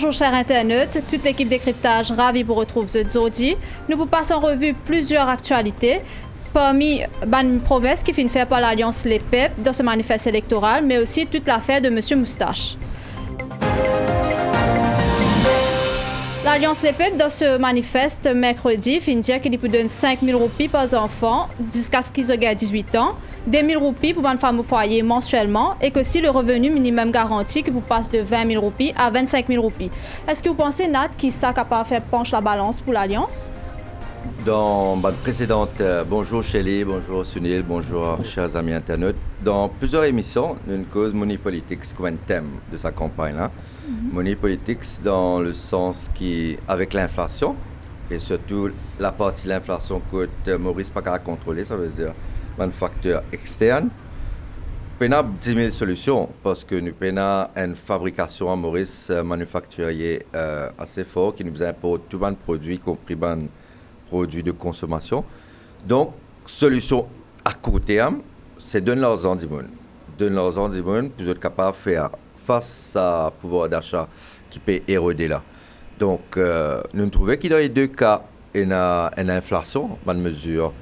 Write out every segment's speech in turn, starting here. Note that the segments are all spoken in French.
Bonjour chers internautes, toute l'équipe Décryptage ravie vous retrouver aujourd'hui. Nous vous passons en revue plusieurs actualités. Parmi les promesses qui finissent faire par l'Alliance Les PEP dans ce manifeste électoral, mais aussi toute l'affaire de M. Moustache. L'Alliance Les PEP dans ce manifeste mercredi finit dire qu'il peut donner 5 000 roupies par enfant jusqu'à ce qu'ils aient 18 ans, des 1 000 roupies pour une femme au foyer mensuellement et qu'aussi le revenu minimum garanti qui vous passe de 20 000 roupies à 25 000 roupies. Est-ce que vous pensez, Nat, qu'il est capable de faire pencher la balance pour l'Alliance? Dans ma précédente, bonjour Shelley, bonjour Sunil, bonjour chers amis internautes. Dans plusieurs émissions, une cause Money Politics comme un thème de sa campagne. Là. Money Politics dans le sens qui, avec l'inflation, et surtout la partie de l'inflation que Maurice pas qu'à contrôler, ça veut dire un facteur externe. Nous avons 10 000 solutions parce que nous avons une fabrication à Maurice manufacturier assez fort qui nous importe tout un produit, y compris un produits de consommation. Donc, solution à court terme, c'est donner l'argent du monde. Donner l'argent du monde pour être capable de faire face à pouvoir d'achat qui peut éroder là. Donc, nous trouvons qu'il y a deux cas, une inflation, dans une mesure,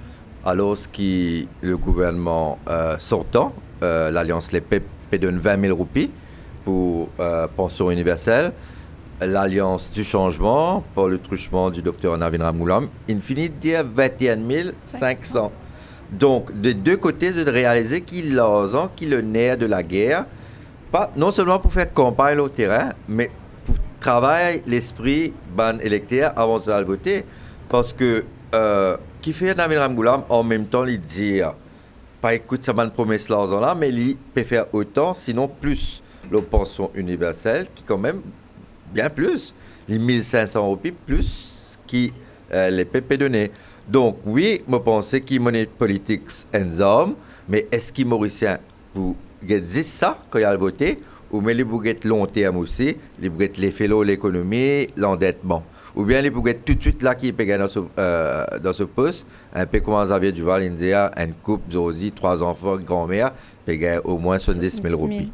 alors que le gouvernement sortant, l'Alliance Les PEP donne 20 000 roupies pour pension universelle. L'Alliance du changement, pour le truchement du docteur Navin Ramgoolam, il finit de dire 21 500. Donc, de deux côtés, de réaliser qu'il a qu'il le nerf de la guerre, pas, non seulement pour faire campagne au terrain, mais pour travailler l'esprit ban électeur avant de voter. Parce que, qui fait Navin Ramgoolam, en même temps, il dit, pas écoute, ça m'a une promesse l'argent là, mais il peut faire autant, sinon plus, la pension universelle, qui quand même, bien plus, les 1500 roupies plus qui les PEP donnés. Donc oui, je pense qu'il Money Politics ensemble, mais est-ce qu'il Mauricien pour dire ça quand il a voté, ou mais les bouguettes long terme aussi, les bouguettes les félos, l'économie, l'endettement, ou bien les bouguettes tout de suite là qui payent dans ce poste, un peu comme Xavier Duval, India, une couple, Zosi, 3 enfants, grand-mère, payent au moins 70 000 roupies.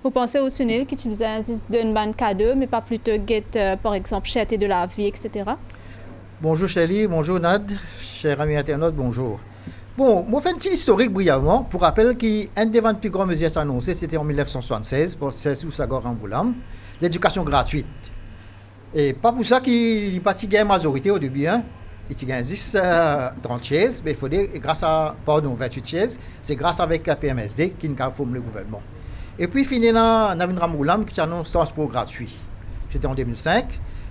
Vous pensez au Sunil qui utilisait un d'un ban cadeau, mais pas plutôt par exemple, cherté de la vie, etc. Bonjour Shelley, bonjour Nad, chers amis internautes, bonjour. Bon, moi je fais un petit historique brièvement pour rappeler qu'un des 20 plus grandes mesures annoncées, c'était en 1976 pour Cessou Sagor Ramgoolam, l'éducation gratuite. Et pas pour ça qu'il n'y a pas de majorité au début, hein. Il y a 30 chaises, mais il faut dire, grâce à, 28 chaises, c'est grâce avec PMSD qui a formé le gouvernement. Et puis, finalement, Navin Ramgoolam qui annonce transport gratuit. C'était en 2005.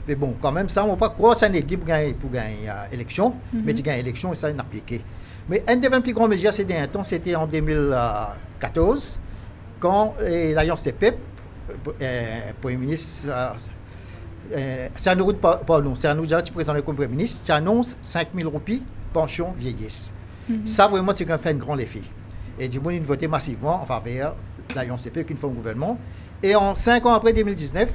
Mais bon, quand même, ça, on ne peut pas croire que ça n'est pas pour gagner l'élection. Mais tu gagnes l'élection et ça n'est pas appliqué. Mais un des 20 plus grands médias ces derniers temps, c'était en 2014, quand l'Alliance des PEP, Premier ministre, c'est un autre, pardon, c'est un autre président du Premier ministre, qui annonce 5 000 roupies pension vieillesse. Ça, vraiment, c'est quand fait un grand effet. Et du coup, ils ont voté massivement en faveur l'Alliance CP qui forme le gouvernement. Et en 5 ans après 2019,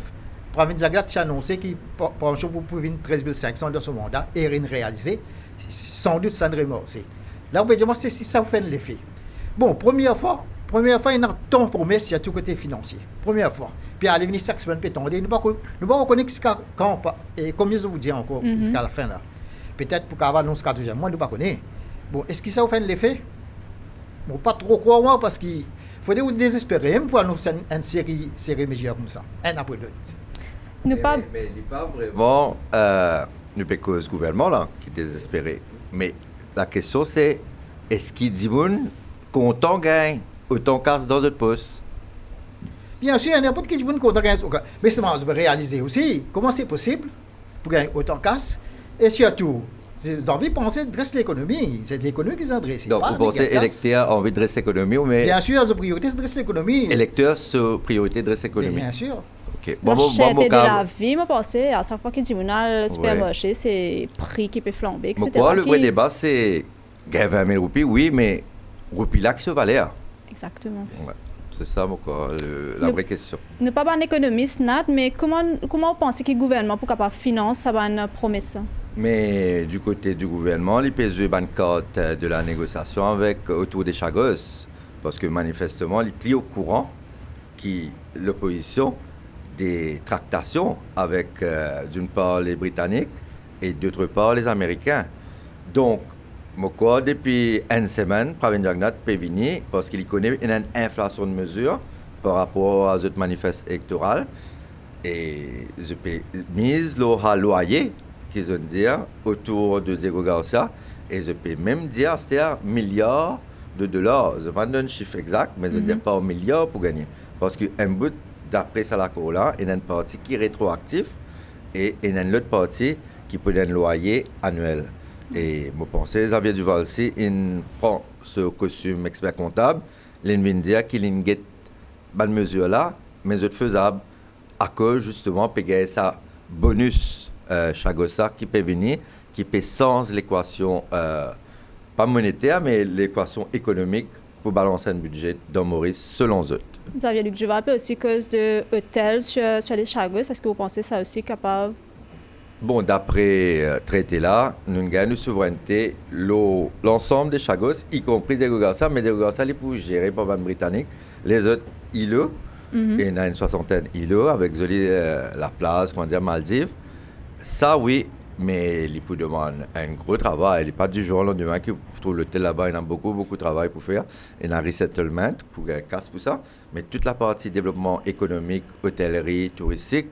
Pravin Jagat a annoncé qu'il pension pour 13 500 dans son mandat et rien réalisé. Sans doute, ça ne remorse. Là, on peut dire, c'est si ça fait l'effet. Bon, première fois, il y a un temps promesse, il y a tout côté financier. Première fois. Puis, à l'avenir, chaque semaine, nous ne pouvons pas reconnaître quand, et combien je vous dis encore, jusqu'à la fin là. Peut-être pour qu'avoir non, ce cas deuxième mois, nous ne pouvons pas connaître. Bon, est-ce que ça fait l'effet? Bon, pas trop croire moi parce qu'il faut désespérer pour annoncer une série mesures comme ça, un après l'autre. Mais il n'est pas vraiment le cause gouvernement là qui est désespéré. Mais la question c'est est-ce qu'il dit content gagne autant casse dans notre poste? Bien sûr, il y a n'importe qui dit content gagne, mais c'est de réaliser aussi comment c'est possible pour gagner autant casse et surtout. J'ai envie de penser de dresser l'économie. C'est de l'économie qui doit dresser. Donc, vous pensez électeur a envie de dresser l'économie, mais... Bien sûr, la priorité, c'est de dresser l'économie. Électeur, c'est priorité de dresser l'économie. Bien sûr. Okay. La cherté de la vie, je pense, à chaque fois qu'il dit le supermarché, c'est le prix qui peut flamber, etc. Moi, le vrai débat, c'est gagner 20 000 roupies, oui, mais roupies là qui se valent. Exactement. Ouais. C'est ça, la vraie question. Nous ne sommes pas un économiste, Nat, mais comment vous pensez que le gouvernement peut capable financer sa promesse? Mais du côté du gouvernement, il pèse une carte de la négociation autour des Chagos. Parce que manifestement, il plie au courant que l'opposition des tractations avec, d'une part, les Britanniques et d'autre part, les Américains. Donc, moi, depuis une semaine, Pravin Jagnat peut venir parce qu'il connaît une inflation de mesures par rapport à ce manifeste électoral. Et je peux mise le loyer, qu'ils ont dit, autour de Diego Garcia. Et je peux même dire, c'est un milliard de dollars. Je ne vais pas donner un chiffre exact, mais je ne dis pas un milliard pour gagner. Parce qu'un bout, d'après ça, il y a une partie qui est rétroactive et il y a une autre partie qui peut donner un loyer annuel. Et je pense que Xavier Duval, si il prend ce costume expert comptable, il vient dire qu'il y a une mesure là, mais c'est faisable à cause justement de payer ça bonus chagossa qui peut venir, qui peut sans l'équation, pas monétaire, mais l'équation économique pour balancer un budget dans Maurice selon eux. Xavier Luc Duval peut aussi cause de hôtels sur les chagos. Est-ce que vous pensez ça aussi capable? Bon, d'après traité là, nous gagnons une souveraineté, l'ensemble des chagos, y compris des Garcia, mais des Garcia, les pour gérer par les Britanniques, les autres îlots, et il y a une soixantaine d'îlots avec la place, comment dire, Maldives. Ça, oui, mais il peut demander un gros travail. Il n'est pas du jour au lendemain qu'il trouve l'hôtel là-bas. Il a beaucoup de travail pour faire. Il y a un resettlement pour casse pour ça. Mais toute la partie développement économique, hôtellerie, touristique,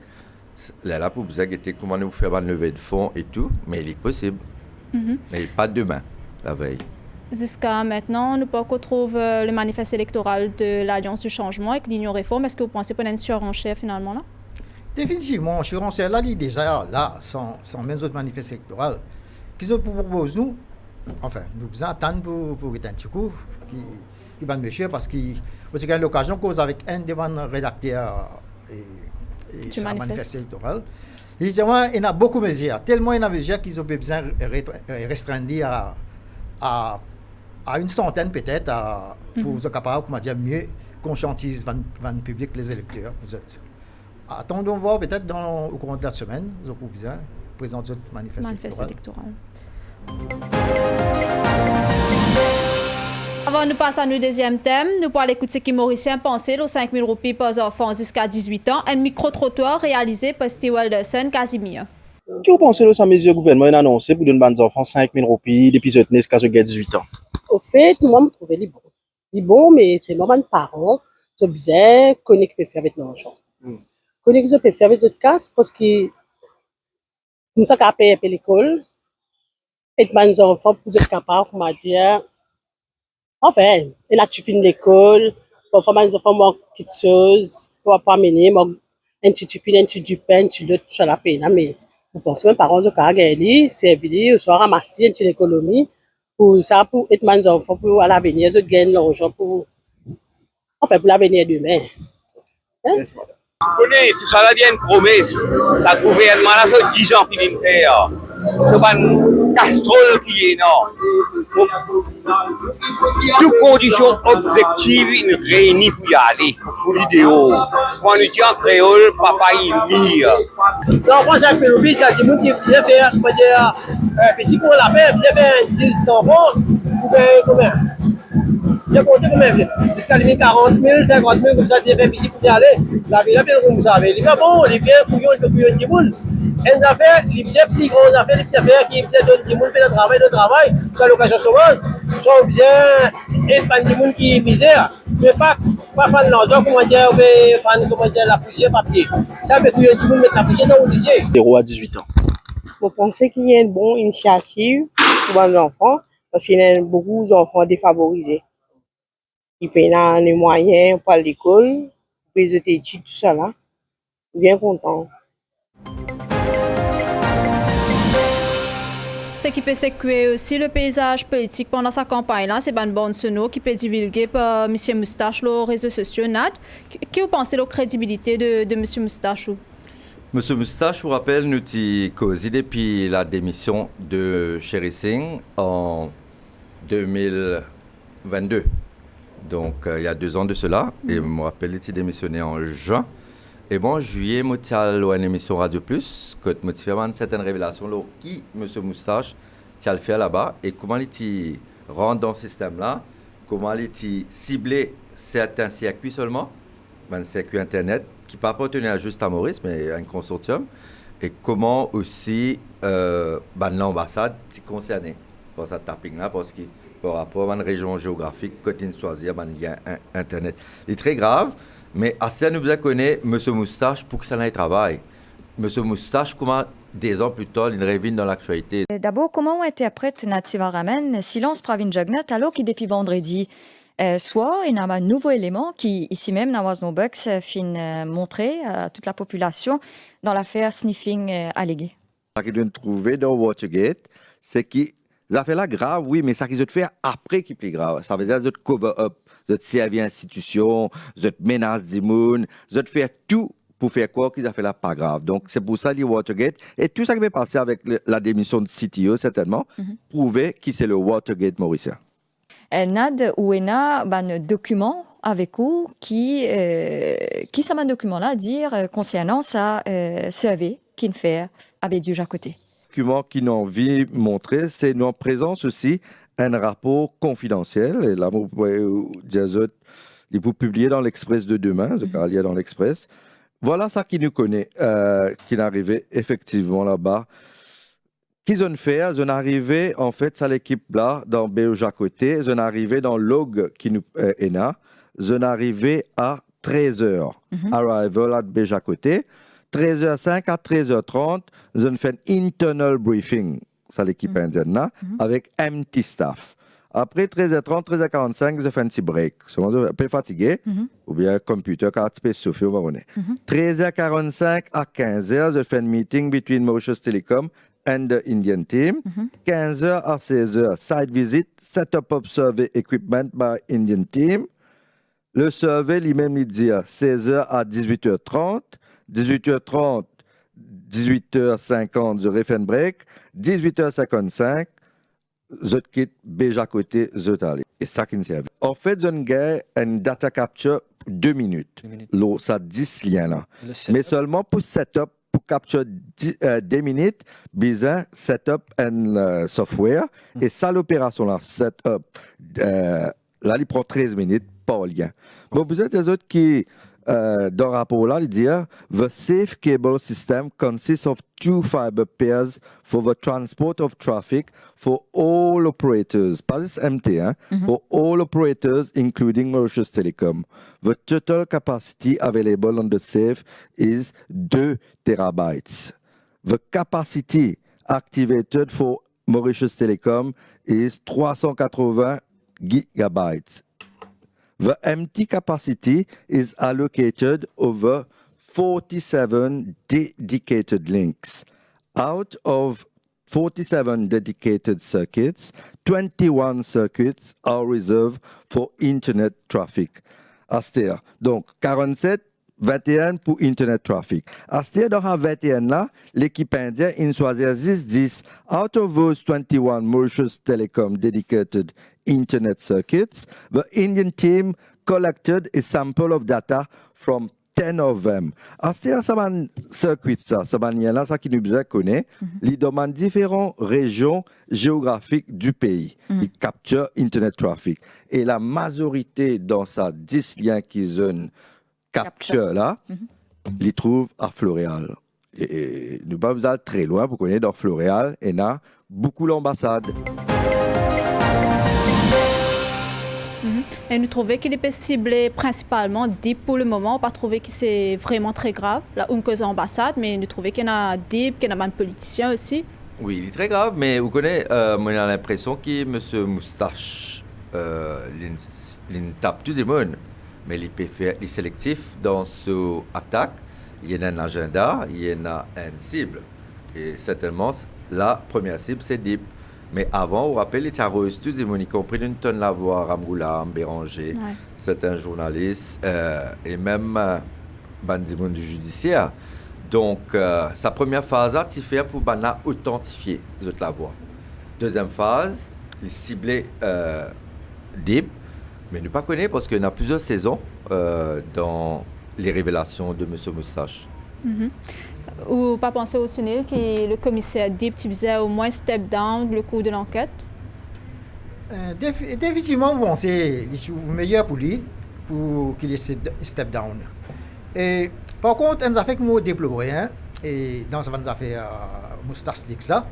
là pour vous inquiéter comment nous faire une levée de fonds et tout, mais il est possible. Mais pas demain, la veille. Jusqu'à maintenant, nous pas qu'on trouve le manifeste électoral de l'Alliance du changement avec l'Union réforme. Est-ce que vous pensez qu'on a une surenchère finalement là? Définitivement, surenchère là, il est déjà là, sans même autre manifeste électoral. Qu'est-ce qu'on propose nous? Enfin, nous devons attendre pour un petit coup, qui va monsieur, parce qu'il y a l'occasion cause avec un des rédacteurs et du manifeste électoral. Évidemment, il y a beaucoup de mesures, tellement il y a des mesures qu'ils ont besoin de restreindre à une centaine peut-être, pour être capable, comment dire, mieux conscientiser le public, les électeurs. Attendons voir peut-être au courant de la semaine, nous avons besoin de présenter notre manifeste électoral. Avant de passer à notre deuxième thème, nous pourrons écouter ce qui Mauricien pensait aux 5 000 roupies par enfant jusqu'à 18 ans, un micro-trottoir réalisé par Steve Wilderson, Casimir. Qu'est-ce que vous pensez de sa mesure gouvernement a annoncé pour donner aux enfants 5 000 roupies depuis ce jusqu'à 18 ans? Au fait, moi, je trouvais les bons. Les bons, mais c'est normal, parents, je disais, connaître ce que faire avec l'argent. Connaître ce que faire avec notre casse, parce que, comme ça, qu'à payer l'école, et mes enfants, pour être capable, comment dire, enfin, il a fini l'école, parfois, mes enfants manquent quelque chose, pour pas amener, un petit pain, un petit pain, un petit tout ça la peine, mais, vous pensez, mes parents, je cargue, servir, soit ramasser une petite économie, pour ça, pour être mes enfants, pour à l'avenir, je gagne l'argent pour, enfin, pour l'avenir demain. Hein? Yes, madame. Connais, tout ça là, il y a une promesse. Ça gouvernement là, ça fait 10 ans qu'il est faire. C'est pas une castrole qui est, non. Toutes conditions objectives, il réunit pour y aller. Pour l'idéo. Quand on dit en créole, papa il mire. Ça, on ça peut l'oublier, ça, c'est mon type bien faire, comment dire, puis si pour la paix, bien faire 10 enfants, ou bien combien? Bien compter combien? Jusqu'à 40 000, 50 000, comme ça, bien faire ici pour y aller. La vie, bien comme ça, mais il est bien bon, il est bien couillon, il peut couillon 10 000. Une affaire, il est bien plus gros, affaire, les affaires qui donne 10 000 pour le travail, soit l'occasion chômeuse, soit bien, et pas 10 000 qui est misère, mais pas fan l'argent, comment dire, mais fan, comment dire, la poussière papier. Ça peut couillon 10 000 mettre la poussière dans le lycée. 0 à 18 ans. Je pense qu'il y a une bonne initiative pour les enfants, parce qu'il y a beaucoup d'enfants défavorisés. Ils payent les moyens pour l'école, pour les études, tout ça là. Bien content. Ce qui peut sécurer aussi le paysage politique pendant sa campagne-là, c'est Ban Bonsono qui peut divulguer par M. Moustache sur les réseaux sociaux. Nad, qu'est-ce que vous pensez de la crédibilité de M. Moustache? Monsieur Moustache, je vous rappelle, nous avons causé depuis la démission de Sherry Singh en 2022. Donc, il y a 2 ans de cela. Et je me rappelle, il était démissionné en juin. Et bon, en juillet, je suis une émission Radio Plus, que je fait certaines révélations là, qui M. Moustache a fait là-bas et comment il rentre dans ce système-là, comment il ciblé certains circuits seulement, un circuit Internet, qui pas appartenait à juste à Maurice, mais à un consortium, et comment aussi l'ambassade est concernée par cette tapping-là, parce que par rapport à une région géographique, côté de choisir, il y a Internet. C'est très grave, mais assez nous connaît M. Moustache pour que ça n'aille travail. M. Moustache, comment des ans plus tard, il revient dans l'actualité. D'abord, comment on interprète Natsiva Ramen, silence Pravin Jagnat, alors qu'il depuis vendredi soit il y a un nouveau élément qui, ici même, dans Wasnobucks, fin montré à toute la population dans l'affaire sniffing alléguée. Ce qu'ils ont trouvé dans Watergate, c'est qu'ils ont fait là grave, oui, mais ça qu'ils ont fait après qui est plus grave. Ça veut dire qu'ils ont cover-up, ils ont servi institution, ils ont menacé du monde, ils ont fait tout pour faire quoi qu'ils ont fait là pas grave. Donc, c'est pour ça les Watergate. Et tout ça qui va passer avec la démission de CTO, certainement, prouver qui c'est le Watergate mauricien. Nad ou ena un document avec vous qui ça m'a un document là dire concernant ça survey qui ne fait avec du à côté. Le document qui nous envie montrer, c'est notre présence aussi un rapport confidentiel. Et là, vous pouvez dire, il faut publier dans l'Express de demain, il y a dans l'Express. Voilà ça qui nous connaît, qui est arrivé effectivement là-bas. Qu'ils ont fait, ils sont arrivés, en fait, ça l'équipe là, dans BOJ à côté, ils sont arrivés dans Log qui nous est là, ils sont arrivés à 13h, arrival à BOJ à côté, 13h05 à 13h30, ils ont fait un internal briefing, ça l'équipe indienne là, avec empty staff. Après 13h30, 13h45, ils ont fait un petit break. Ils sont un peu fatigués, ou bien computer, quand tu peux souffler, on va revenir. 13h45 à 15h, ils ont fait un meeting between Mauritius Telecom and the Indian team. 15h à 16h, site visit, setup of survey equipment by Indian team. Le survey, lui-même, il dit 16h à 18h30, 18h30, 18h50, je refais un break, 18h55, je quitte déjà côté, je t'allais. Et ça qui nous sert. En fait, je gagne une data capture 2 minutes. L'eau, ça 10 liens là. Mais seulement pour setup, pour capture 2 minutes, besoin setup un software. Et ça, l'opération là, setup, là, il prend 13 minutes par lien. Bon, vous êtes des autres qui, dans le rapport là, il dit the safe cable system consists of 2 fiber pairs for the transport of traffic for all operators. Pas juste MT, hein? For all operators, including Mauritius Telecom. The total capacity available on the safe is 2 terabytes. The capacity activated for Mauritius Telecom is 380 gigabytes. The empty capacity is allocated over 47 dedicated links. Out of 47 dedicated circuits, 21 circuits are reserved for Internet traffic. C'est-à-dire, donc 47, 21 pour Internet traffic. C'est-à-dire, dans la 21 là, l'équipe indienne, il choisit 10. Out of those 21 Mauritius Telecom dedicated Internet circuits, the Indian team collected a sample of data from 10 of them. C'est-à-dire, ça va un circuit, ça va là, ça qui nous besoin connaît, il demande différentes régions géographiques du pays. Il capture Internet traffic. Et la majorité dans ça 10 liens qu'ils ont capture là, les trouve à Floréal. Et nous pas besoin très loin pour connaître dans Floréal, et là, beaucoup l'ambassade. Et nous trouvons qu'il est ciblé principalement DIP pour le moment. On n'a pas trouvé que c'est vraiment très grave, la cause ambassade, mais nous trouvons qu'il y a DIP, qu'il y a un politicien aussi. Oui, il est très grave, mais vous connaissez, moi j'ai l'impression que M. Moustache, il tape tout le monde. Mais il peut faire les sélectifs dans cette attaque. Il y a un agenda, il y a une cible. Et certainement, la première cible, c'est DIP. Mais avant, on rappelle les terroristes, tous, y compris une tonne la voix, Ramgoulam, Béranger, certains journalistes, et même Bandimoun du judiciaire. Donc, sa première phase, il fait pour authentifier la voix. Deuxième phase, il ciblait DIP. Mais ne pas connaître parce qu'il y a plusieurs saisons dans les révélations de M. Moustache. Ou pas penser au Sunil, qui est le commissaire DIP, qui faisait au moins step down le cours de l'enquête? Définitivement, bon, c'est le meilleur pour lui, pour qu'il ait step down. Et Par contre, une affaire que moi déploré, hein, et dans cette affaire Moustache Leaks là,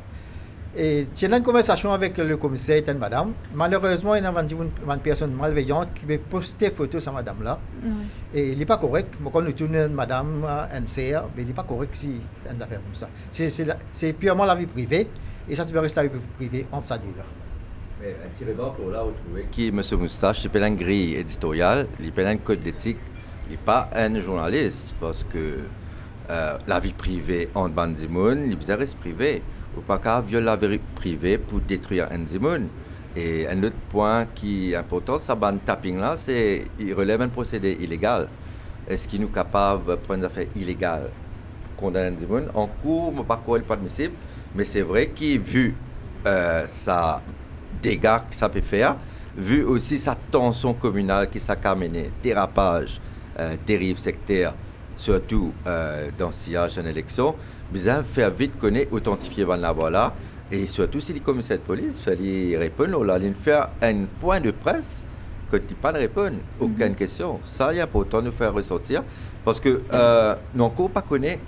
et j'ai une conversation avec le commissaire et une madame. Malheureusement, il y a une personne malveillante qui veut poster photo de madame là. Et il n'est pas correct. Moi, quand nous tournons madame NCR, mais il n'est pas correct si une affaire comme ça. C'est purement la vie privée. Et ça, c'est rester la vie privée entre ça deux là. Mais un petit remarque pour là, vous trouvez qui M. Moustache, il a une grille éditoriale, il a un code d'éthique, il n'est pas un journaliste, parce que la vie privée en bande du monde, il est reste privé. Ou pas qu'à violer la vie privée pour détruire un monde. Et un autre point qui est important, ça bande tapping là, c'est qu'il relève un procédé illégal. Est-ce qu'il est capable de prendre des affaires illégales pour condamner un monde? En cours, mon parcours n'est pas admissible, mais c'est vrai qu'il vu ça dégâts que ça peut faire, vu aussi sa tension communale qui s'est amenée, dérapage, dérive sectaire, surtout dans le sillage d'une élection, besoin de faire vite connaître, authentifier la voie là, et surtout si les commissaires de police fallait répondre, là, il faire un point de presse quand il pas de répondre, aucune question. Ça, il est important de faire ressortir, parce que nous n'avons pas connaît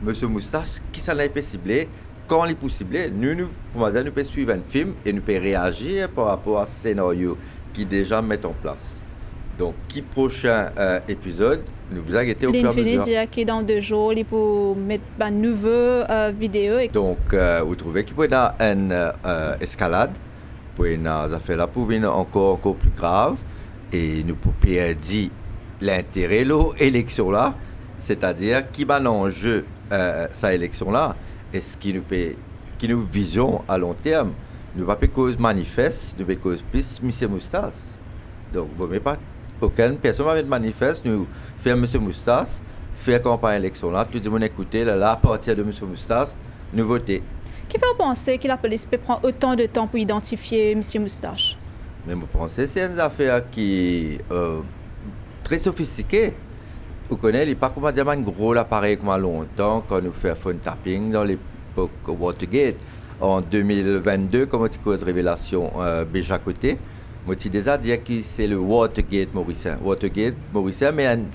M. Moustache qui s'en a été ciblé. Quand il est possible, nous pouvons suivre un film et nous pouvons réagir par rapport à ce scénario qui déjà met en place. Donc, qui prochain épisode, nous vous inquiétez au fur et à mesure. Dire que dans 2 jours, il peut mettre une nouvelle vidéo. Donc, vous trouvez qu'il peut y avoir une escalade, pour une affaire là pour venir encore plus grave, et nous pouvons dire l'intérêt de l'élection là, c'est-à-dire qui va l'enjeu cette élection là. Est-ce qu'il nous vision à long terme? Nous pas cause manifeste, nous pas cause plus M. Moustache. Donc, vous ne pas aucune personne va manifeste, nous faire M. Moustache, faire campagne élection là, tout le monde écouter là, à partir de M. Moustache, nous voter. Qui fait penser que la police peut prendre autant de temps pour identifier M. Moustache? Mais je pense que c'est une affaire qui est très sophistiquée. Vous connaissez, il n'est pas comme un gros appareil comme longtemps quand nous faisons phone tapping dans l'époque Watergate. En 2022, comme tu causes révélation déjà côté, moi tu déjà dit que c'est le Watergate mauricien. Watergate mauricien, mais une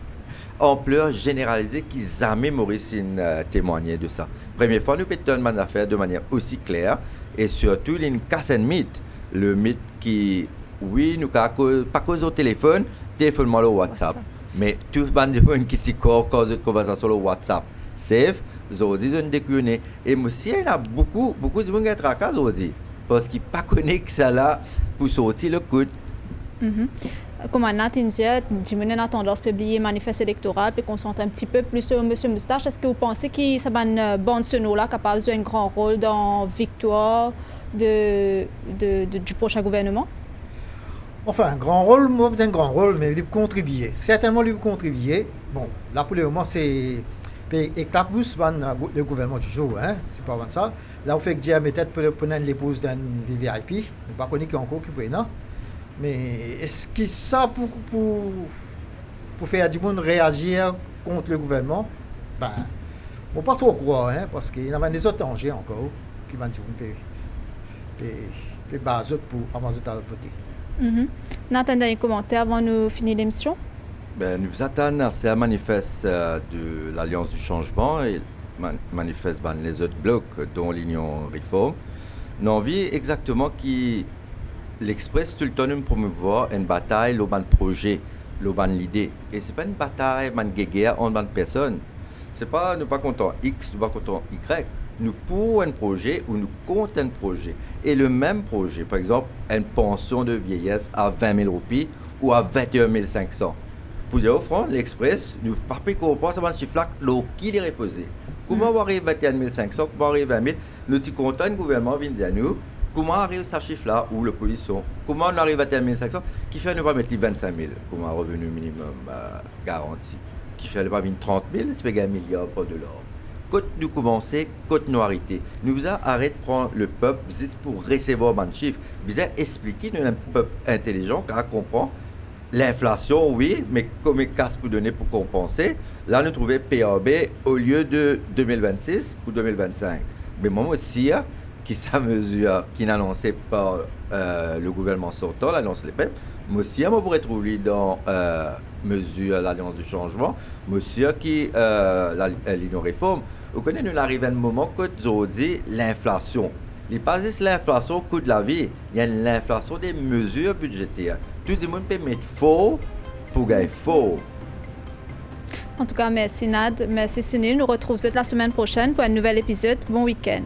ampleur généralisée qui jamais Mauricien témoignait de ça. Première fois, nous pétons une affaire de manière aussi claire et surtout, il y a une casse un mythe. Le mythe qui, oui, nous pas cause au téléphone moi le WhatsApp. Mais tout le monde qui dit cause de conversation sur WhatsApp, safe, aujourd'hui, ils ont décliné. Et aussi, il y a beaucoup de gens qui sont tracas aujourd'hui, parce qu'ils ne connaissent pas ça là pour sortir le coup. Comme Nathan dit, on a tendance à publier manifeste électoral et concentrer un petit peu plus sur M. Moustache. Est-ce que vous pensez que ça va une bande sonore capable de jouer un grand rôle dans la victoire du prochain gouvernement? Enfin, un grand rôle, moi, c'est un grand rôle, mais il peut contribuer. Certainement, il peut contribuer. Bon, là, pour le moment, c'est éclabousse le gouvernement du jour, hein, c'est pas avant ça. Là, on fait que dire, peut-être, pour l'épouse d'un VIP, je ne sais pas qu'on est encore qui peut, non? Mais est-ce que ça, pour faire du monde réagir contre le gouvernement, ben, on ne peut pas trop croire, hein, parce qu'il y a des autres dangers encore qui vont dire qu'on peut baser pour avant de voter. Nathan, dernier commentaire avant de finir l'émission? Nous attendons, c'est un manifeste de l'Alliance du Changement et manifeste les autres blocs, dont l'Union Réforme. Nous avons envie exactement qui l'Express tout le temps nous promouvoir une bataille, le projet, l'idée. Et ce n'est pas une bataille, une guerre entre personnes. Ce n'est pas nous pas content X, nous pas content Y. Nous pour un projet ou nous contre un projet. Et le même projet, par exemple, une pension de vieillesse à 20 000 roupies ou à 21 500. Pour dire au front, l'Express, nous ne pouvons pas comprendre ce chiffre-là, qui est reposé. Comment on arrive à 21 500, comment on arrive à 20 000? Nous sommes contents, le gouvernement vient dire à nous, comment on arrive à ce chiffre-là, ou l'opposition, comment on arrive à 21 500, qui fait ne pas mettre les 25 000 comme un revenu minimum garanti, qui fait ne pas mettre 30 000, c'est pas $1 milliard pour de l'or. Quand nous commençons, quand nous arrêtons, nous arrêtons de prendre le peuple juste pour recevoir un chiffre. Nous avons expliqué à un peuple intelligent qui comprend l'inflation, oui, mais comme casse pour donner pour compenser. Là, nous trouvons PAB au lieu de 2026 pour 2025. Mais moi aussi, qui sa mesure qui est annoncée par le gouvernement sortant, l'Alliance Les Peuples. Monsieur, on pourrait trouver dans mesure l'Alliance du changement, monsieur qui l'Union réforme. Vous connaissez, nous arrive à un moment que nous dit l'inflation. Il n'est pas juste l'inflation au coût de la vie, il y a l'inflation des mesures budgétaires. Tout le monde peut mettre faux pour gagner faux. En tout cas, merci Nad, merci Sunil. Nous retrouvons la semaine prochaine pour un nouvel épisode. Bon week-end.